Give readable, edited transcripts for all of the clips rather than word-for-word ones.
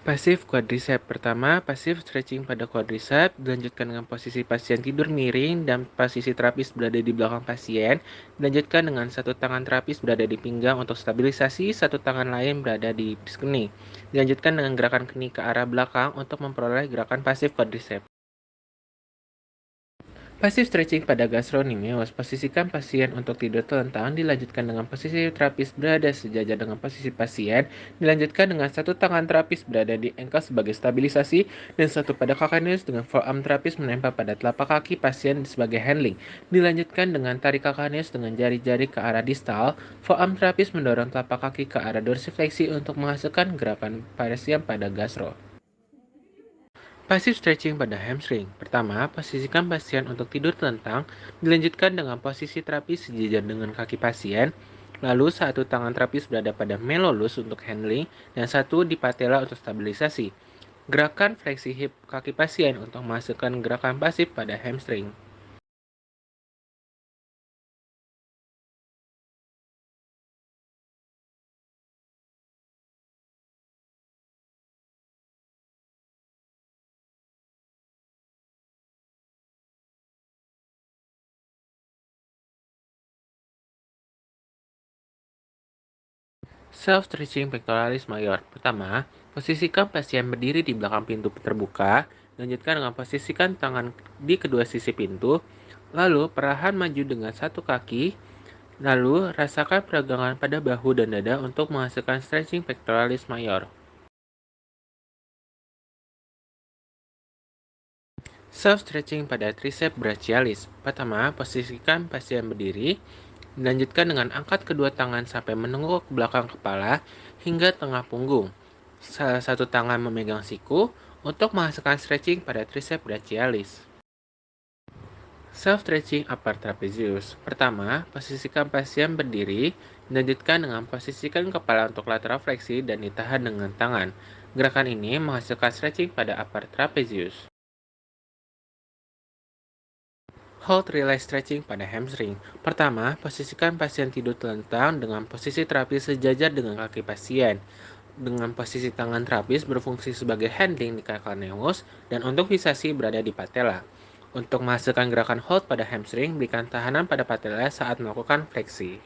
Pasif quadricep. Pertama, pasif stretching pada quadricep, dilanjutkan dengan posisi pasien tidur miring dan posisi terapis berada di belakang pasien. Dilanjutkan dengan satu tangan terapis berada di pinggang untuk stabilisasi, satu tangan lain berada di keni. Dilanjutkan dengan gerakan keni ke arah belakang untuk memperoleh gerakan pasif quadricep. Pasif stretching pada gastrocnemius, posisikan pasien untuk tidur telentang, dilanjutkan dengan posisi terapis berada sejajar dengan posisi pasien, dilanjutkan dengan satu tangan terapis berada di ankle sebagai stabilisasi, dan satu pada calcaneus dengan forearm terapis menempel pada telapak kaki pasien sebagai handling. Dilanjutkan dengan tarik calcaneus dengan jari-jari ke arah distal, forearm terapis mendorong telapak kaki ke arah dorsifleksi untuk menghasilkan gerakan paresium pada gastro. Pasif stretching pada hamstring. Pertama, posisikan pasien untuk tidur telentang, dilanjutkan dengan posisi terapis sejajar dengan kaki pasien, lalu satu tangan terapis berada pada malleolus untuk handling, dan satu di patella untuk stabilisasi. Gerakan fleksi hip kaki pasien untuk menghasilkan gerakan pasif pada hamstring. Self-stretching pectoralis major. Pertama, posisikan pasien berdiri di belakang pintu terbuka. Lanjutkan dengan posisikan tangan di kedua sisi pintu. Lalu, perlahan maju dengan satu kaki. Lalu, rasakan peregangan pada bahu dan dada untuk menghasilkan stretching pectoralis major. Self-stretching pada tricep brachialis. Pertama, posisikan pasien berdiri. Dilanjutkan dengan angkat kedua tangan sampai menengok ke belakang kepala hingga tengah punggung. Salah satu tangan memegang siku untuk menghasilkan stretching pada tricep brachialis. Self-stretching upper trapezius. Pertama, posisikan pasien berdiri, dilanjutkan dengan posisikan kepala untuk lateral fleksi dan ditahan dengan tangan. Gerakan ini menghasilkan stretching pada upper trapezius. Hold relax stretching pada hamstring. Pertama, posisikan pasien tidur telentang dengan posisi terapis sejajar dengan kaki pasien. Dengan posisi tangan terapis berfungsi sebagai handling di calcaneus dan untuk fiksasi berada di patella. Untuk menghasilkan gerakan hold pada hamstring, berikan tahanan pada patella saat melakukan fleksi.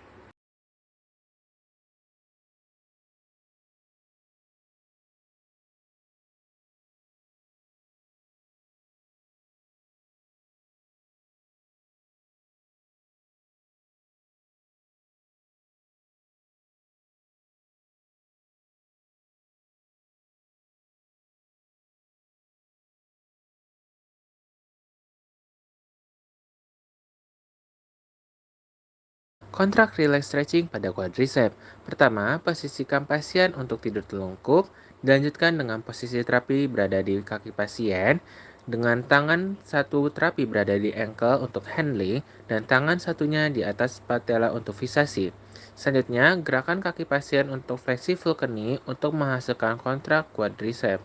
Kontrak relax stretching pada quadricep. Pertama, posisikan pasien untuk tidur telungkup, dilanjutkan dengan posisi terapi berada di kaki pasien, dengan tangan satu terapi berada di ankle untuk handling, dan tangan satunya di atas patella untuk fiksasi. Selanjutnya, gerakan kaki pasien untuk fleksi full knee untuk menghasilkan kontrak quadricep.